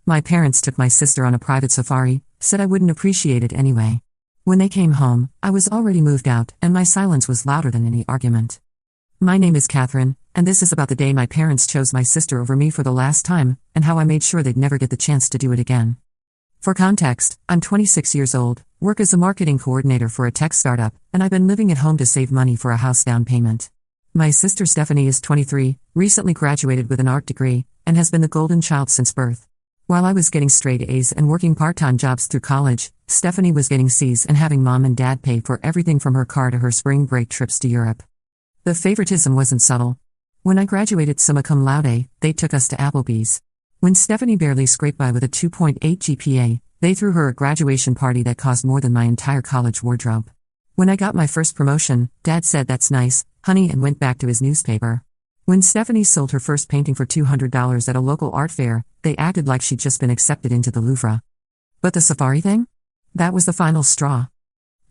My parents took my sister on a private safari, said I wouldn't appreciate it anyway. When they came home, I was already moved out, and my silence was louder than any argument. My name is Catherine, and this is about the day my parents chose my sister over me for the last time, and how I made sure they'd never get the chance to do it again. For context, I'm 26 years old, work as a marketing coordinator for a tech startup, and I've been living at home to save money for a house down payment. My sister Stephanie is 23, recently graduated with an art degree, and has been the golden child since birth. While I was getting straight A's and working part-time jobs through college, Stephanie was getting C's and having mom and dad pay for everything from her car to her spring break trips to Europe. The favoritism wasn't subtle. When I graduated summa cum laude, they took us to Applebee's. When Stephanie barely scraped by with a 2.8 GPA, they threw her a graduation party that cost more than my entire college wardrobe. When I got my first promotion, Dad said "That's nice, honey," and went back to his newspaper. When Stephanie sold her first painting for $200 at a local art fair, they acted like she'd just been accepted into the Louvre. But the safari thing? That was the final straw.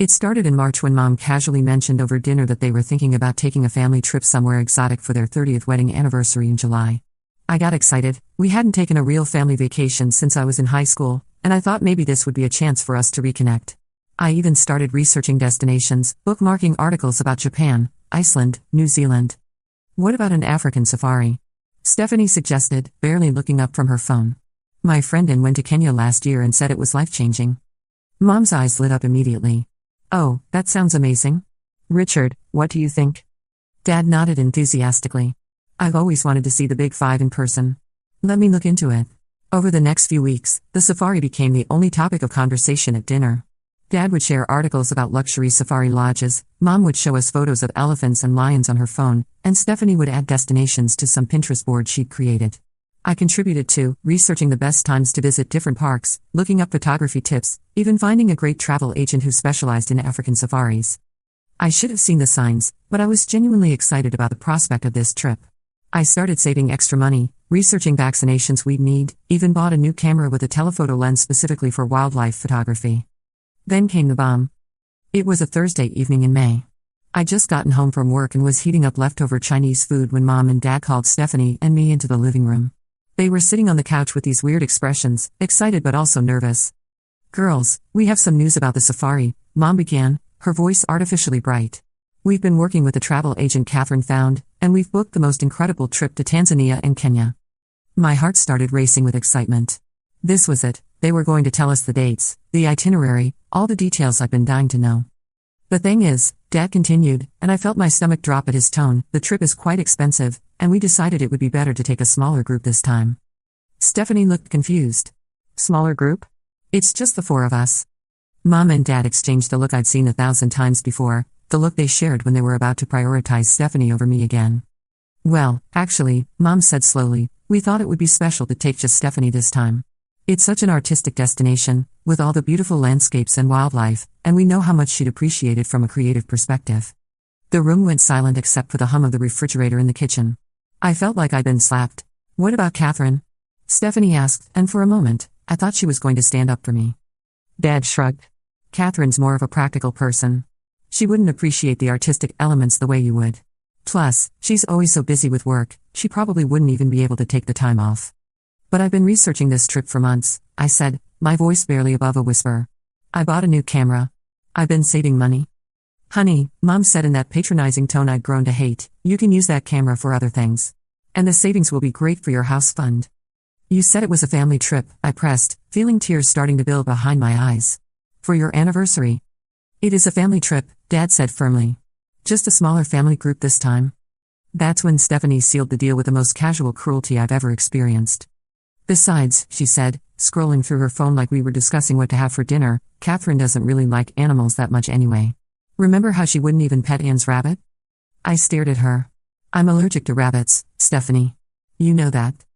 It started in March when Mom casually mentioned over dinner that they were thinking about taking a family trip somewhere exotic for their 30th wedding anniversary in July. I got excited. We hadn't taken a real family vacation since I was in high school, and I thought maybe this would be a chance for us to reconnect. I even started researching destinations, bookmarking articles about Japan, Iceland, New Zealand. What about an African safari? Stephanie suggested, barely looking up from her phone. My friend went to Kenya last year and said it was life-changing. Mom's eyes lit up immediately. Oh, that sounds amazing. Richard, what do you think? Dad nodded enthusiastically. I've always wanted to see the Big Five in person. Let me look into it. Over the next few weeks, the safari became the only topic of conversation at dinner. Dad would share articles about luxury safari lodges, Mom would show us photos of elephants and lions on her phone, and Stephanie would add destinations to some Pinterest board she'd created. I contributed to researching the best times to visit different parks, looking up photography tips, even finding a great travel agent who specialized in African safaris. I should have seen the signs, but I was genuinely excited about the prospect of this trip. I started saving extra money, researching vaccinations we'd need, even bought a new camera with a telephoto lens specifically for wildlife photography. Then came the bomb. It was a Thursday evening in May. I'd just gotten home from work and was heating up leftover Chinese food when Mom and Dad called Stephanie and me into the living room. They were sitting on the couch with these weird expressions, excited but also nervous. "Girls, we have some news about the safari," Mom began, her voice artificially bright. "We've been working with the travel agent Catherine found, and we've booked the most incredible trip to Tanzania and Kenya." My heart started racing with excitement. This was it. They were going to tell us the dates, the itinerary, all the details I'd been dying to know. "The thing is," Dad continued, and I felt my stomach drop at his tone, "the trip is quite expensive, and we decided it would be better to take a smaller group this time." Stephanie looked confused. "Smaller group? It's just the four of us." Mom and Dad exchanged a look I'd seen 1,000 times before, the look they shared when they were about to prioritize Stephanie over me again. "Well, actually," Mom said slowly, "we thought it would be special to take just Stephanie this time. It's such an artistic destination, with all the beautiful landscapes and wildlife, and we know how much she'd appreciate it from a creative perspective." The room went silent except for the hum of the refrigerator in the kitchen. I felt like I'd been slapped. "What about Catherine?" Stephanie asked, and for a moment, I thought she was going to stand up for me. Dad shrugged. "Catherine's more of a practical person. She wouldn't appreciate the artistic elements the way you would. Plus, she's always so busy with work, she probably wouldn't even be able to take the time off." "But I've been researching this trip for months," I said, my voice barely above a whisper. "I bought a new camera. I've been saving money." "Honey," Mom said in that patronizing tone I'd grown to hate, "you can use that camera for other things. And the savings will be great for your house fund." "You said it was a family trip," I pressed, feeling tears starting to build behind my eyes. "For your anniversary." "It is a family trip," Dad said firmly. "Just a smaller family group this time." That's when Stephanie sealed the deal with the most casual cruelty I've ever experienced. "Besides," she said, scrolling through her phone like we were discussing what to have for dinner, "Catherine doesn't really like animals that much anyway. Remember how she wouldn't even pet Anne's rabbit?" I stared at her. "I'm allergic to rabbits, Stephanie. You know that."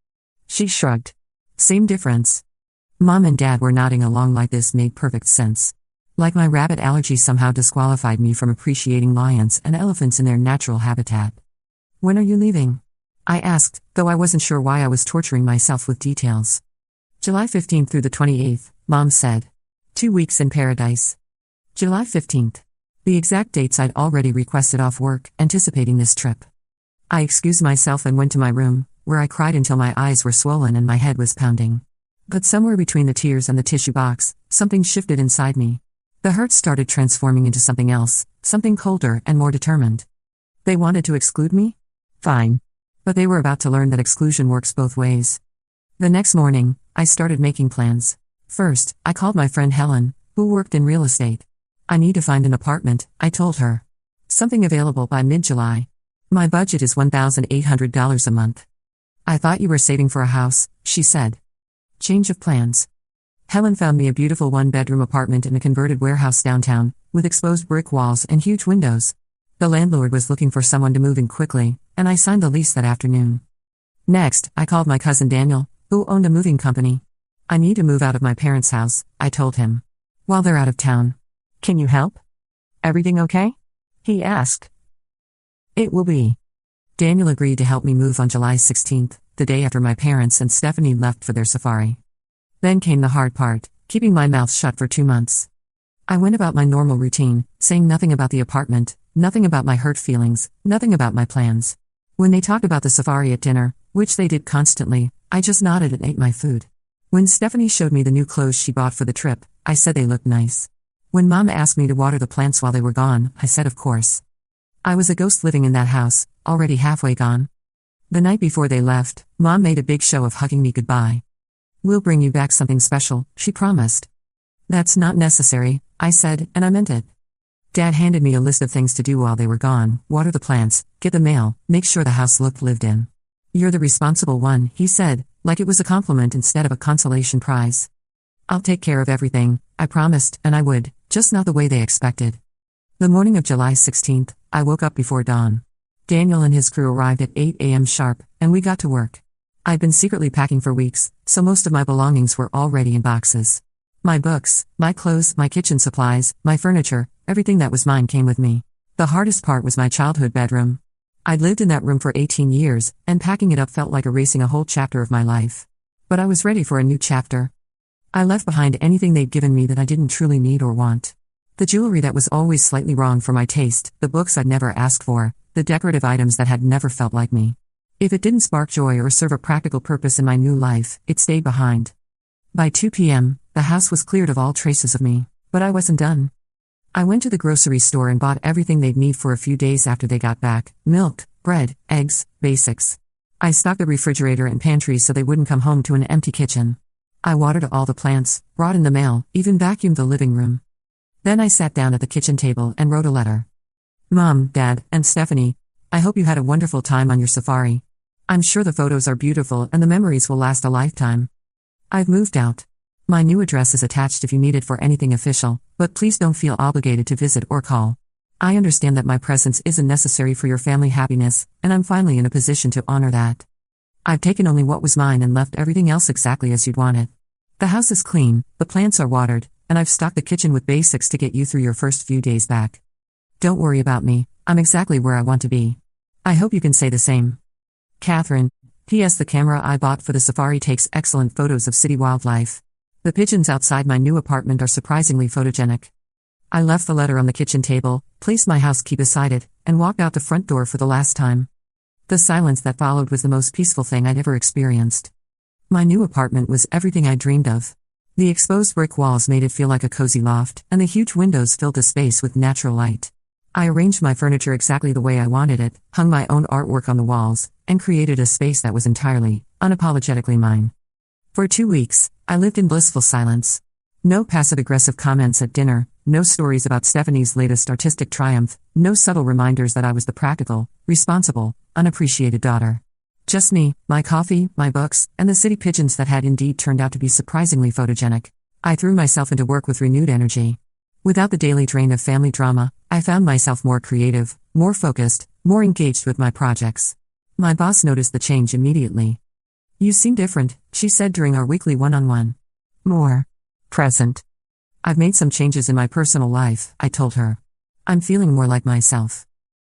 She shrugged. "Same difference." Mom and Dad were nodding along like this made perfect sense. Like my rabbit allergy somehow disqualified me from appreciating lions and elephants in their natural habitat. "When are you leaving?" I asked, though I wasn't sure why I was torturing myself with details. "July 15th through the 28th, Mom said. 2 weeks in paradise." July 15th. The exact dates I'd already requested off work, anticipating this trip. I excused myself and went to my room, where I cried until my eyes were swollen and my head was pounding. But somewhere between the tears and the tissue box, something shifted inside me. The hurt started transforming into something else, something colder and more determined. They wanted to exclude me? Fine. But they were about to learn that exclusion works both ways. The next morning, I started making plans. First, I called my friend Helen, who worked in real estate. I need to find an apartment, I told her. Something available by mid-July. My budget is $1,800 a month. I thought you were saving for a house, she said. Change of plans. Helen found me a beautiful one-bedroom apartment in a converted warehouse downtown, with exposed brick walls and huge windows. The landlord was looking for someone to move in quickly, and I signed the lease that afternoon. Next, I called my cousin Daniel, who owned a moving company. I need to move out of my parents' house, I told him. While they're out of town. Can you help? Everything okay? He asked. It will be. Daniel agreed to help me move on July 16th, the day after my parents and Stephanie left for their safari. Then came the hard part, keeping my mouth shut for 2 months. I went about my normal routine, saying nothing about the apartment, nothing about my hurt feelings, nothing about my plans. When they talked about the safari at dinner, which they did constantly, I just nodded and ate my food. When Stephanie showed me the new clothes she bought for the trip, I said they looked nice. When Mom asked me to water the plants while they were gone, I said of course. I was a ghost living in that house, already halfway gone. The night before they left, Mom made a big show of hugging me goodbye. We'll bring you back something special, she promised. That's not necessary, I said, and I meant it. Dad handed me a list of things to do while they were gone: water the plants, get the mail, make sure the house looked lived in. You're the responsible one, he said, like it was a compliment instead of a consolation prize. I'll take care of everything, I promised, and I would, just not the way they expected. The morning of July 16th, I woke up before dawn. Daniel and his crew arrived at 8 a.m. sharp, and we got to work. I'd been secretly packing for weeks, so most of my belongings were already in boxes. My books, my clothes, my kitchen supplies, my furniture, everything that was mine came with me. The hardest part was my childhood bedroom. I'd lived in that room for 18 years, and packing it up felt like erasing a whole chapter of my life. But I was ready for a new chapter. I left behind anything they'd given me that I didn't truly need or want. The jewelry that was always slightly wrong for my taste, the books I'd never asked for, the decorative items that had never felt like me. If it didn't spark joy or serve a practical purpose in my new life, it stayed behind. By 2 p.m., the house was cleared of all traces of me, but I wasn't done. I went to the grocery store and bought everything they'd need for a few days after they got back: milk, bread, eggs, basics. I stocked the refrigerator and pantry so they wouldn't come home to an empty kitchen. I watered all the plants, brought in the mail, even vacuumed the living room. Then I sat down at the kitchen table and wrote a letter. Mom, Dad, and Stephanie, I hope you had a wonderful time on your safari. I'm sure the photos are beautiful and the memories will last a lifetime. I've moved out. My new address is attached if you need it for anything official, but please don't feel obligated to visit or call. I understand that my presence isn't necessary for your family happiness, and I'm finally in a position to honor that. I've taken only what was mine and left everything else exactly as you'd want it. The house is clean, the plants are watered, and I've stocked the kitchen with basics to get you through your first few days back. Don't worry about me, I'm exactly where I want to be. I hope you can say the same. Catherine. P.S. The camera I bought for the safari takes excellent photos of city wildlife. The pigeons outside my new apartment are surprisingly photogenic. I left the letter on the kitchen table, placed my house key beside it, and walked out the front door for the last time. The silence that followed was the most peaceful thing I'd ever experienced. My new apartment was everything I dreamed of. The exposed brick walls made it feel like a cozy loft, and the huge windows filled the space with natural light. I arranged my furniture exactly the way I wanted it, hung my own artwork on the walls, and created a space that was entirely, unapologetically mine. For 2 weeks, I lived in blissful silence. No passive-aggressive comments at dinner, no stories about Stephanie's latest artistic triumph, no subtle reminders that I was the practical, responsible, unappreciated daughter. Just me, my coffee, my books, and the city pigeons that had indeed turned out to be surprisingly photogenic. I threw myself into work with renewed energy. Without the daily drain of family drama, I found myself more creative, more focused, more engaged with my projects. My boss noticed the change immediately. You seem different, she said during our weekly one-on-one. More present. I've made some changes in my personal life, I told her. I'm feeling more like myself.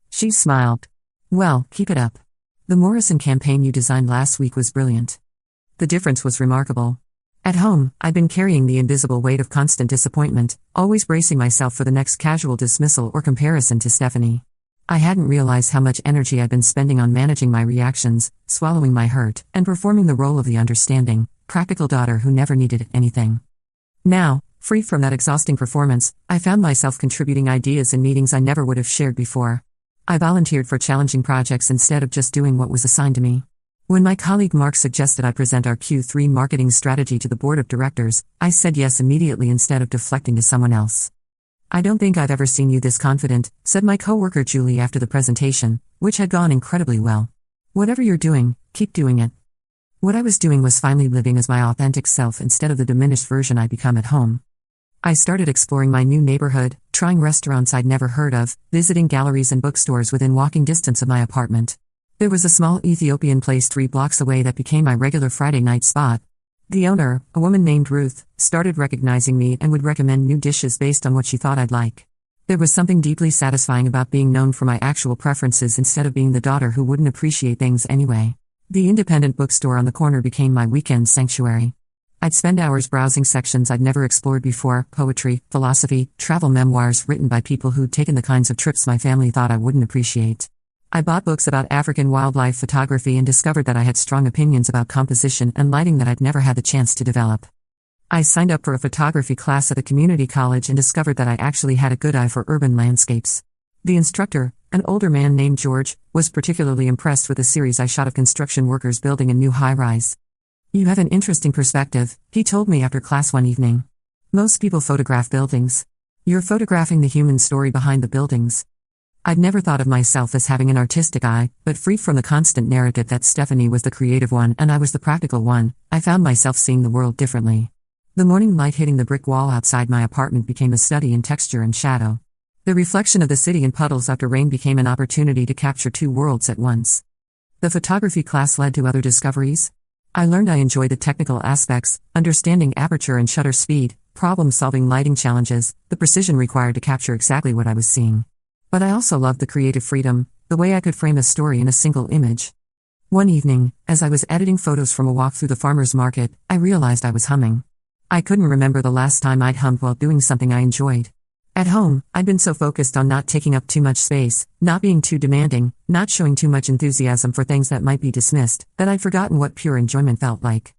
She smiled. Well, keep it up. The Morrison campaign you designed last week was brilliant. The difference was remarkable. At home, I'd been carrying the invisible weight of constant disappointment, always bracing myself for the next casual dismissal or comparison to Stephanie. I hadn't realized how much energy I'd been spending on managing my reactions, swallowing my hurt, and performing the role of the understanding, practical daughter who never needed anything. Now, free from that exhausting performance, I found myself contributing ideas in meetings I never would have shared before. I volunteered for challenging projects instead of just doing what was assigned to me. When my colleague Mark suggested I present our Q3 marketing strategy to the board of directors, I said yes immediately instead of deflecting to someone else. "I don't think I've ever seen you this confident," said my coworker Julie after the presentation, which had gone incredibly well. "Whatever you're doing, keep doing it." What I was doing was finally living as my authentic self instead of the diminished version I'd become at home. I started exploring my new neighborhood, trying restaurants I'd never heard of, visiting galleries and bookstores within walking distance of my apartment. There was a small Ethiopian place 3 blocks away that became my regular Friday night spot. The owner, a woman named Ruth, started recognizing me and would recommend new dishes based on what she thought I'd like. There was something deeply satisfying about being known for my actual preferences instead of being the daughter who wouldn't appreciate things anyway. The independent bookstore on the corner became my weekend sanctuary. I'd spend hours browsing sections I'd never explored before: poetry, philosophy, travel memoirs written by people who'd taken the kinds of trips my family thought I wouldn't appreciate. I bought books about African wildlife photography and discovered that I had strong opinions about composition and lighting that I'd never had the chance to develop. I signed up for a photography class at a community college and discovered that I actually had a good eye for urban landscapes. The instructor, an older man named George, was particularly impressed with a series I shot of construction workers building a new high-rise. "You have an interesting perspective," he told me after class one evening. "Most people photograph buildings. You're photographing the human story behind the buildings." I'd never thought of myself as having an artistic eye, but free from the constant narrative that Stephanie was the creative one and I was the practical one, I found myself seeing the world differently. The morning light hitting the brick wall outside my apartment became a study in texture and shadow. The reflection of the city in puddles after rain became an opportunity to capture 2 worlds at once. The photography class led to other discoveries. I learned I enjoy the technical aspects, understanding aperture and shutter speed, problem-solving lighting challenges, the precision required to capture exactly what I was seeing. But I also loved the creative freedom, the way I could frame a story in a single image. One evening, as I was editing photos from a walk through the farmer's market, I realized I was humming. I couldn't remember the last time I'd hummed while doing something I enjoyed. At home, I'd been so focused on not taking up too much space, not being too demanding, not showing too much enthusiasm for things that might be dismissed, that I'd forgotten what pure enjoyment felt like.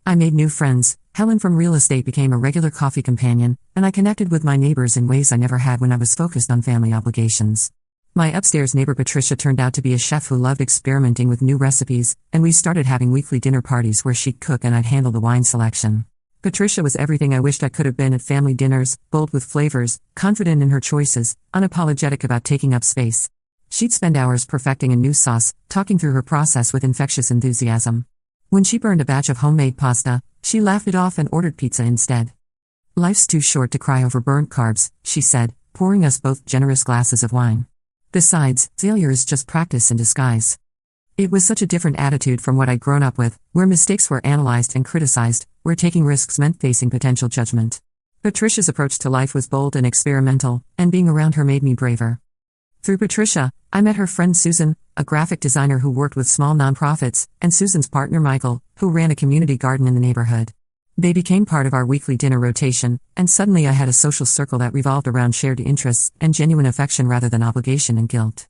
I made new friends. Helen from real estate became a regular coffee companion, and I connected with my neighbors in ways I never had when I was focused on family obligations. My upstairs neighbor Patricia turned out to be a chef who loved experimenting with new recipes, and we started having weekly dinner parties where she'd cook and I'd handle the wine selection. Patricia was everything I wished I could have been at family dinners: bold with flavors, confident in her choices, unapologetic about taking up space. She'd spend hours perfecting a new sauce, talking through her process with infectious enthusiasm. When she burned a batch of homemade pasta, she laughed it off and ordered pizza instead. "Life's too short to cry over burnt carbs," she said, pouring us both generous glasses of wine. "Besides, failure is just practice in disguise." It was such a different attitude from what I'd grown up with, where mistakes were analyzed and criticized, where taking risks meant facing potential judgment. Patricia's approach to life was bold and experimental, and being around her made me braver. Through Patricia, I met her friend Susan, a graphic designer who worked with small nonprofits, and Susan's partner Michael, who ran a community garden in the neighborhood. They became part of our weekly dinner rotation, and suddenly I had a social circle that revolved around shared interests and genuine affection rather than obligation and guilt.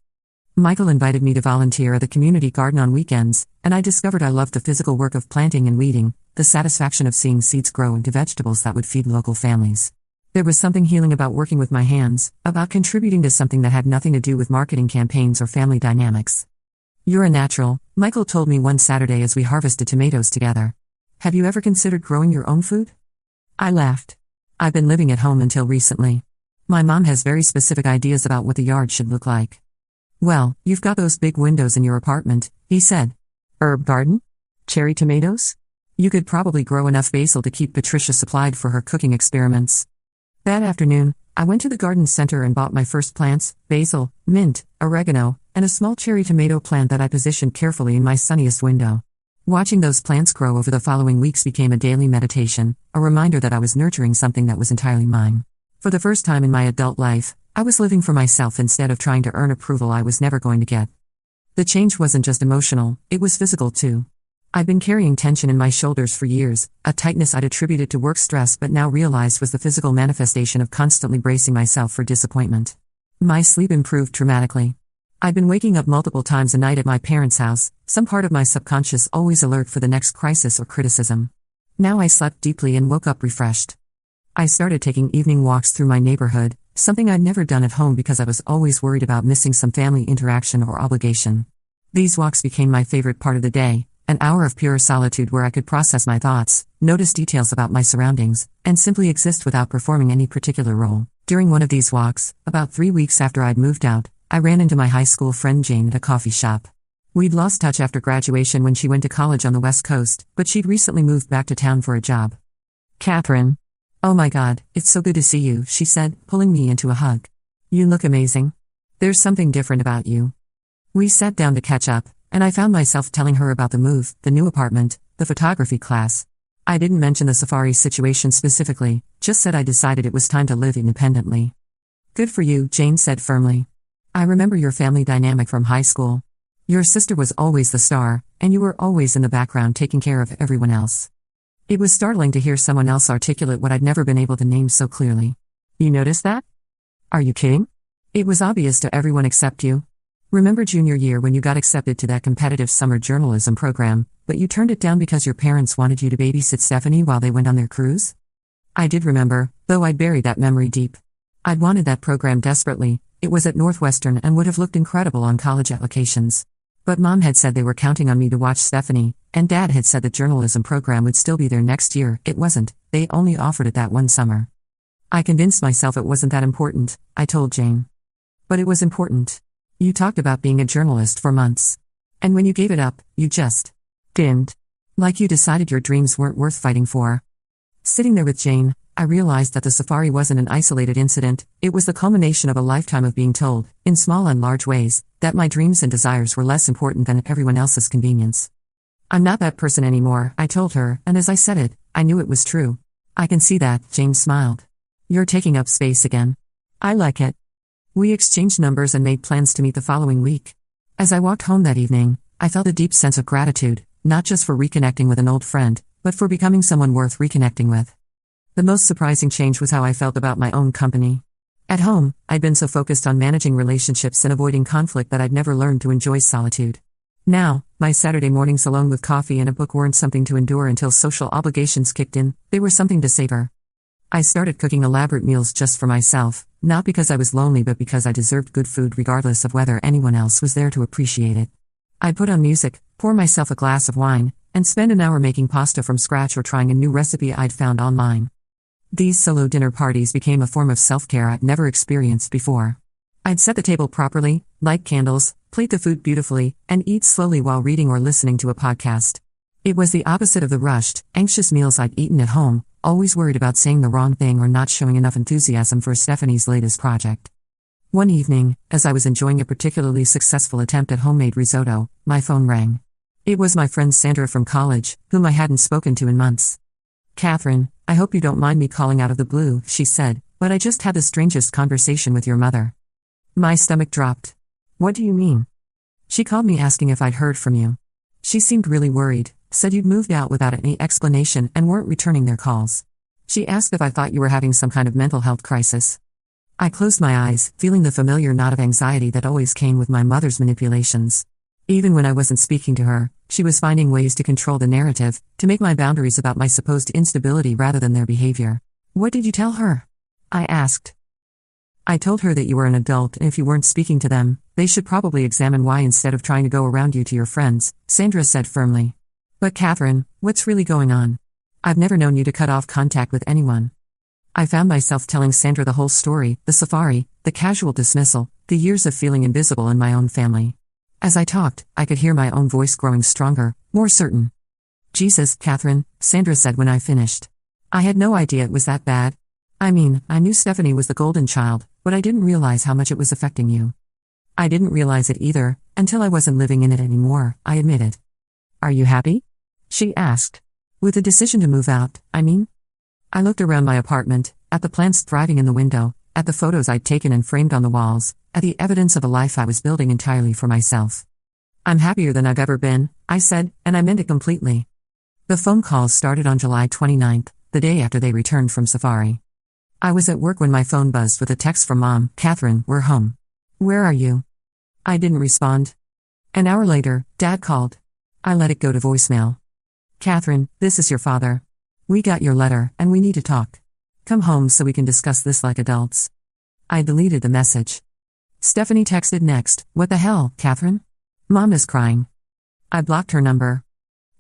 Michael invited me to volunteer at the community garden on weekends, and I discovered I loved the physical work of planting and weeding, the satisfaction of seeing seeds grow into vegetables that would feed local families. There was something healing about working with my hands, about contributing to something that had nothing to do with marketing campaigns or family dynamics. "You're a natural," Michael told me one Saturday as we harvested tomatoes together. "Have you ever considered growing your own food?" I laughed. I've been living at home until recently. My mom has very specific ideas about what the yard should look like. "Well, you've got those big windows in your apartment," he said. "Herb garden? Cherry tomatoes? You could probably grow enough basil to keep Patricia supplied for her cooking experiments." That afternoon, I went to the garden center and bought my first plants: basil, mint, oregano, and a small cherry tomato plant that I positioned carefully in my sunniest window. Watching those plants grow over the following weeks became a daily meditation, a reminder that I was nurturing something that was entirely mine. For the first time in my adult life, I was living for myself instead of trying to earn approval I was never going to get. The change wasn't just emotional, it was physical too. I'd been carrying tension in my shoulders for years, a tightness I'd attributed to work stress but now realized was the physical manifestation of constantly bracing myself for disappointment. My sleep improved dramatically. I'd been waking up multiple times a night at my parents' house, some part of my subconscious always alert for the next crisis or criticism. Now I slept deeply and woke up refreshed. I started taking evening walks through my neighborhood, something I'd never done at home because I was always worried about missing some family interaction or obligation. These walks became my favorite part of the day, an hour of pure solitude where I could process my thoughts, notice details about my surroundings, and simply exist without performing any particular role. During one of these walks, about 3 weeks after I'd moved out, I ran into my high school friend Jane at a coffee shop. We'd lost touch after graduation when she went to college on the West Coast, but she'd recently moved back to town for a job. "Catherine. Oh my God, it's so good to see you," she said, pulling me into a hug. "You look amazing. There's something different about you." We sat down to catch up, and I found myself telling her about the move, the new apartment, the photography class. I didn't mention the safari situation specifically, just said I decided it was time to live independently. "Good for you," Jane said firmly. "I remember your family dynamic from high school. Your sister was always the star, and you were always in the background taking care of everyone else." It was startling to hear someone else articulate what I'd never been able to name so clearly. "You noticed that? Are you kidding? It was obvious to everyone except you. Remember junior year when you got accepted to that competitive summer journalism program, but you turned it down because your parents wanted you to babysit Stephanie while they went on their cruise?" I did remember, though I'd buried that memory deep. I'd wanted that program desperately. It was at Northwestern and would have looked incredible on college applications. But Mom had said they were counting on me to watch Stephanie, and Dad had said the journalism program would still be there next year. It wasn't, they only offered it that one summer. I convinced myself it wasn't that important, I told Jane. But it was important. You talked about being a journalist for months. And when you gave it up, you just didn't. Like you decided your dreams weren't worth fighting for. Sitting there with Jane, I realized that the safari wasn't an isolated incident, it was the culmination of a lifetime of being told, in small and large ways, that my dreams and desires were less important than everyone else's convenience. "I'm not that person anymore," I told her, and as I said it, I knew it was true. "I can see that," Jane smiled. "You're taking up space again. I like it." We exchanged numbers and made plans to meet the following week. As I walked home that evening, I felt a deep sense of gratitude, not just for reconnecting with an old friend, but for becoming someone worth reconnecting with. The most surprising change was how I felt about my own company. At home, I'd been so focused on managing relationships and avoiding conflict that I'd never learned to enjoy solitude. Now, my Saturday mornings alone with coffee and a book weren't something to endure until social obligations kicked in, they were something to savor. I started cooking elaborate meals just for myself, not because I was lonely but because I deserved good food regardless of whether anyone else was there to appreciate it. I'd put on music, pour myself a glass of wine, and spend an hour making pasta from scratch or trying a new recipe I'd found online. These solo dinner parties became a form of self-care I'd never experienced before. I'd set the table properly, light candles, plate the food beautifully, and eat slowly while reading or listening to a podcast. It was the opposite of the rushed, anxious meals I'd eaten at home, always worried about saying the wrong thing or not showing enough enthusiasm for Stephanie's latest project. One evening, as I was enjoying a particularly successful attempt at homemade risotto, my phone rang. It was my friend Sandra from college, whom I hadn't spoken to in months. "Catherine, I hope you don't mind me calling out of the blue," she said, "but I just had the strangest conversation with your mother." My stomach dropped. "What do you mean?" "She called me asking if I'd heard from you. She seemed really worried, said you'd moved out without any explanation and weren't returning their calls. She asked if I thought you were having some kind of mental health crisis." I closed my eyes, feeling the familiar knot of anxiety that always came with my mother's manipulations. Even when I wasn't speaking to her, she was finding ways to control the narrative, to make my boundaries about my supposed instability rather than their behavior. "What did you tell her?" I asked. "I told her that you were an adult and if you weren't speaking to them, they should probably examine why instead of trying to go around you to your friends," Sandra said firmly. "But Catherine, what's really going on? I've never known you to cut off contact with anyone." I found myself telling Sandra the whole story, the safari, the casual dismissal, the years of feeling invisible in my own family. As I talked, I could hear my own voice growing stronger, more certain. "Jesus, Catherine," Sandra said when I finished. "I had no idea it was that bad. I mean, I knew Stephanie was the golden child, but I didn't realize how much it was affecting you." "I didn't realize it either, until I wasn't living in it anymore," I admitted. "Are you happy?" she asked. "With the decision to move out, I mean?" I looked around my apartment, at the plants thriving in the window, at the photos I'd taken and framed on the walls, at the evidence of a life I was building entirely for myself. "I'm happier than I've ever been," I said, and I meant it completely. The phone calls started on July 29th, the day after they returned from safari. I was at work when my phone buzzed with a text from Mom. "Catherine, we're home. Where are you?" I didn't respond. An hour later, Dad called. I let it go to voicemail. "Catherine, this is your father. We got your letter, and we need to talk. Come home so we can discuss this like adults. I deleted the message. Stephanie texted next, "What the hell, Catherine? Mom is crying." I blocked her number.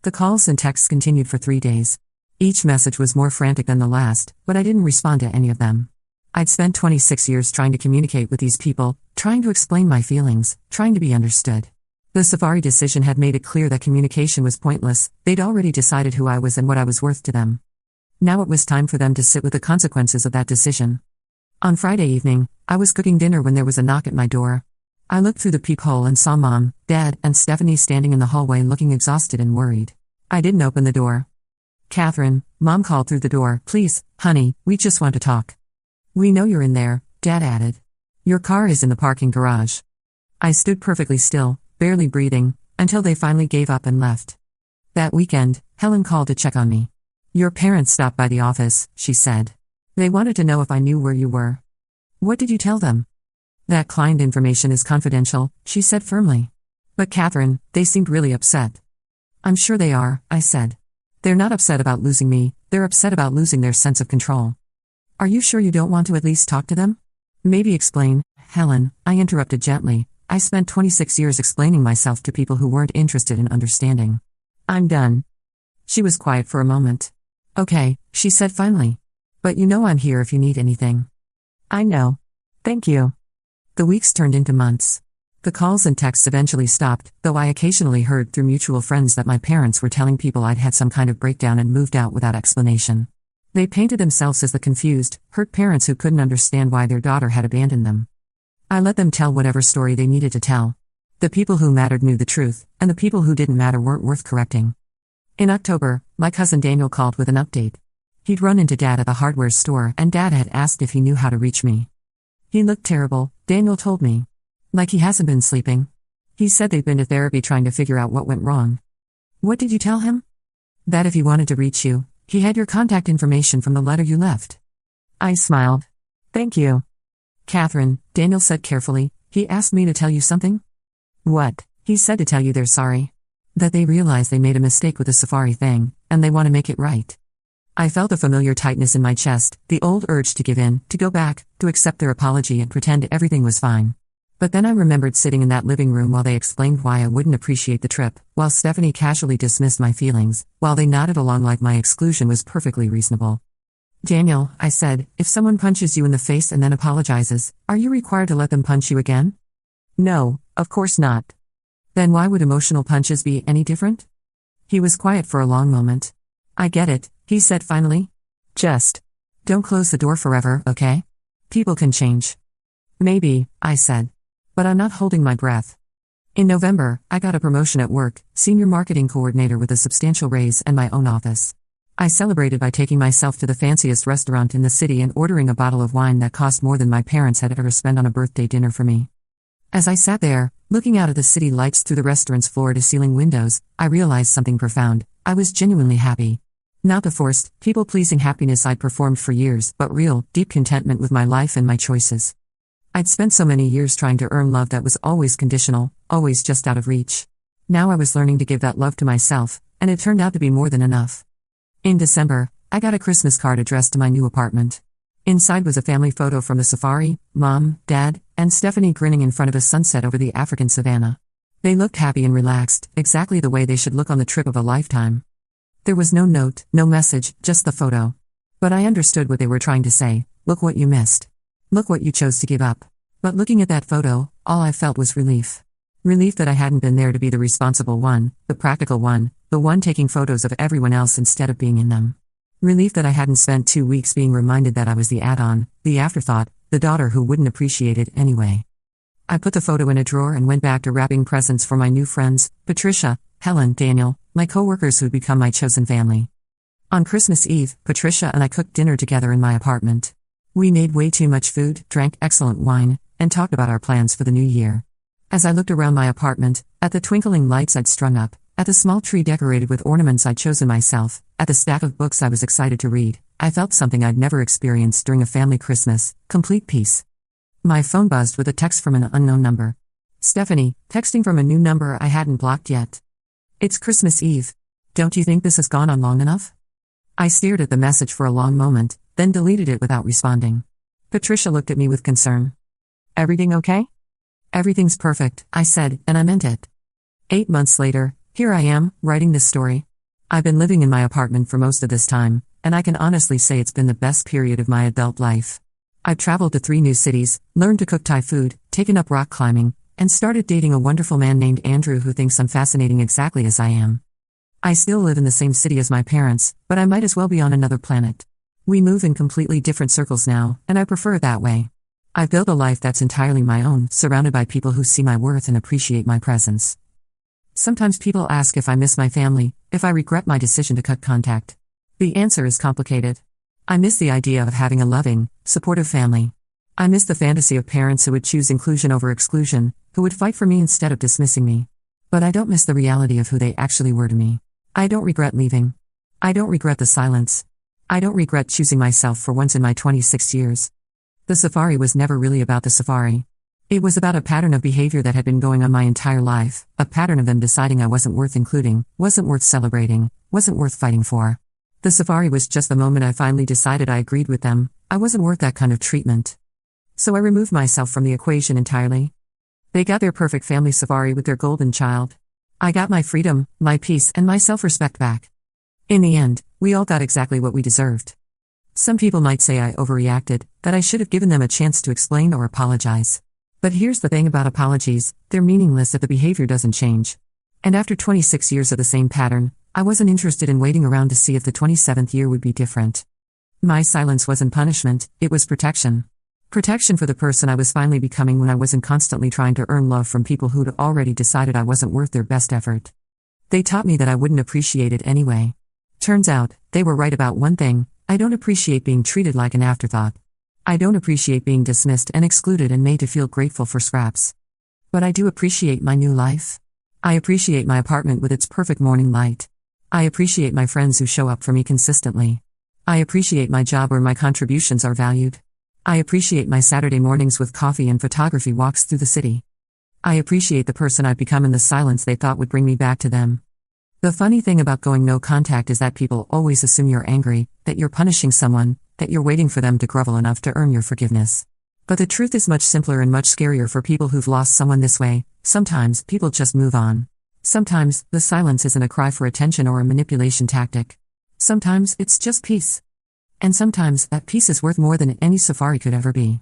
The calls and texts continued for 3 days. Each message was more frantic than the last, but I didn't respond to any of them. I'd spent 26 years trying to communicate with these people, trying to explain my feelings, trying to be understood. The Safari decision had made it clear that communication was pointless. They'd already decided who I was and what I was worth to them. Now it was time for them to sit with the consequences of that decision. On Friday evening, I was cooking dinner when there was a knock at my door. I looked through the peephole and saw Mom, Dad, and Stephanie standing in the hallway looking exhausted and worried. I didn't open the door. "Catherine," Mom called through the door, "please, honey, we just want to talk." "We know you're in there," Dad added. "Your car is in the parking garage." I stood perfectly still, barely breathing, until they finally gave up and left. That weekend, Helen called to check on me. "Your parents stopped by the office," she said. "They wanted to know if I knew where you were." "What did you tell them?" "That client information is confidential," she said firmly. "But Catherine, they seemed really upset." "I'm sure they are," I said. "They're not upset about losing me, they're upset about losing their sense of control." "Are you sure you don't want to at least talk to them?" "Maybe explain." "Helen," I interrupted gently, "I spent 26 years explaining myself to people who weren't interested in understanding. I'm done." She was quiet for a moment. "Okay," she said finally. "But you know I'm here if you need anything." "I know. Thank you." The weeks turned into months. The calls and texts eventually stopped, though I occasionally heard through mutual friends that my parents were telling people I'd had some kind of breakdown and moved out without explanation. They painted themselves as the confused, hurt parents who couldn't understand why their daughter had abandoned them. I let them tell whatever story they needed to tell. The people who mattered knew the truth, and the people who didn't matter weren't worth correcting. In October, my cousin Daniel called with an update. He'd run into Dad at the hardware store and Dad had asked if he knew how to reach me. He looked terrible, Daniel told me. Like he hasn't been sleeping. He said they'd been to therapy trying to figure out what went wrong. "What did you tell him?" "That if he wanted to reach you, he had your contact information from the letter you left." I smiled. "Thank you." "Catherine," Daniel said carefully, "he asked me to tell you something." "What?" "He said to tell you they're sorry. That they realize they made a mistake with the Safari thing, and they want to make it right." I felt a familiar tightness in my chest, the old urge to give in, to go back, to accept their apology and pretend everything was fine. But then I remembered sitting in that living room while they explained why I wouldn't appreciate the trip, while Stephanie casually dismissed my feelings, while they nodded along like my exclusion was perfectly reasonable. "Daniel," I said, "if someone punches you in the face and then apologizes, are you required to let them punch you again?" "No, of course not." "Then why would emotional punches be any different?" He was quiet for a long moment. "I get it," he said finally. "Just don't close the door forever, okay? People can change." "Maybe," I said. "But I'm not holding my breath." In November, I got a promotion at work, senior marketing coordinator with a substantial raise and my own office. I celebrated by taking myself to the fanciest restaurant in the city and ordering a bottle of wine that cost more than my parents had ever spent on a birthday dinner for me. As I sat there, looking out at the city lights through the restaurant's floor-to-ceiling windows, I realized something profound. I was genuinely happy. Not the forced, people-pleasing happiness I'd performed for years, but real, deep contentment with my life and my choices. I'd spent so many years trying to earn love that was always conditional, always just out of reach. Now I was learning to give that love to myself, and it turned out to be more than enough. In December, I got a Christmas card addressed to my new apartment. Inside was a family photo from the safari, Mom, Dad, and Stephanie grinning in front of a sunset over the African savanna. They looked happy and relaxed, exactly the way they should look on the trip of a lifetime. There was no note, no message, just the photo. But I understood what they were trying to say. Look what you missed. Look what you chose to give up. But looking at that photo, all I felt was relief. Relief that I hadn't been there to be the responsible one, the practical one, the one taking photos of everyone else instead of being in them. Relief that I hadn't spent 2 weeks being reminded that I was the add-on, the afterthought, the daughter who wouldn't appreciate it anyway. I put the photo in a drawer and went back to wrapping presents for my new friends, Patricia, Helen, Daniel, my coworkers who'd become my chosen family. On Christmas Eve, Patricia and I cooked dinner together in my apartment. We made way too much food, drank excellent wine, and talked about our plans for the new year. As I looked around my apartment, at the twinkling lights I'd strung up, at the small tree decorated with ornaments I'd chosen myself, at the stack of books I was excited to read, I felt something I'd never experienced during a family Christmas, complete peace. My phone buzzed with a text from an unknown number. Stephanie, texting from a new number I hadn't blocked yet. "It's Christmas Eve. Don't you think this has gone on long enough?" I stared at the message for a long moment, then deleted it without responding. Patricia looked at me with concern. Everything okay? Everything's perfect, I said, and I meant it. 8 months later, here I am, writing this story. I've been living in my apartment for most of this time, and I can honestly say it's been the best period of my adult life. I've traveled to 3 new cities, learned to cook Thai food, taken up rock climbing, and started dating a wonderful man named Andrew who thinks I'm fascinating exactly as I am. I still live in the same city as my parents, but I might as well be on another planet. We move in completely different circles now, and I prefer it that way. I've built a life that's entirely my own, surrounded by people who see my worth and appreciate my presence. Sometimes people ask if I miss my family, if I regret my decision to cut contact. The answer is complicated. I miss the idea of having a loving, supportive family. I miss the fantasy of parents who would choose inclusion over exclusion, who would fight for me instead of dismissing me. But I don't miss the reality of who they actually were to me. I don't regret leaving. I don't regret the silence. I don't regret choosing myself for once in my 26 years. The safari was never really about the safari. It was about a pattern of behavior that had been going on my entire life, a pattern of them deciding I wasn't worth including, wasn't worth celebrating, wasn't worth fighting for. The safari was just the moment I finally decided I agreed with them, I wasn't worth that kind of treatment. So I removed myself from the equation entirely. They got their perfect family safari with their golden child. I got my freedom, my peace, and my self-respect back. In the end, we all got exactly what we deserved. Some people might say I overreacted, that I should have given them a chance to explain or apologize. But here's the thing about apologies, they're meaningless if the behavior doesn't change. And after 26 years of the same pattern, I wasn't interested in waiting around to see if the 27th year would be different. My silence wasn't punishment, it was protection. Protection for the person I was finally becoming when I wasn't constantly trying to earn love from people who'd already decided I wasn't worth their best effort. They taught me that I wouldn't appreciate it anyway. Turns out, they were right about one thing, I don't appreciate being treated like an afterthought. I don't appreciate being dismissed and excluded and made to feel grateful for scraps. But I do appreciate my new life. I appreciate my apartment with its perfect morning light. I appreciate my friends who show up for me consistently. I appreciate my job where my contributions are valued. I appreciate my Saturday mornings with coffee and photography walks through the city. I appreciate the person I've become in the silence they thought would bring me back to them. The funny thing about going no contact is that people always assume you're angry, that you're punishing someone, that you're waiting for them to grovel enough to earn your forgiveness. But the truth is much simpler and much scarier for people who've lost someone this way. Sometimes, people just move on. Sometimes, the silence isn't a cry for attention or a manipulation tactic. Sometimes, it's just peace. And sometimes, that peace is worth more than any safari could ever be.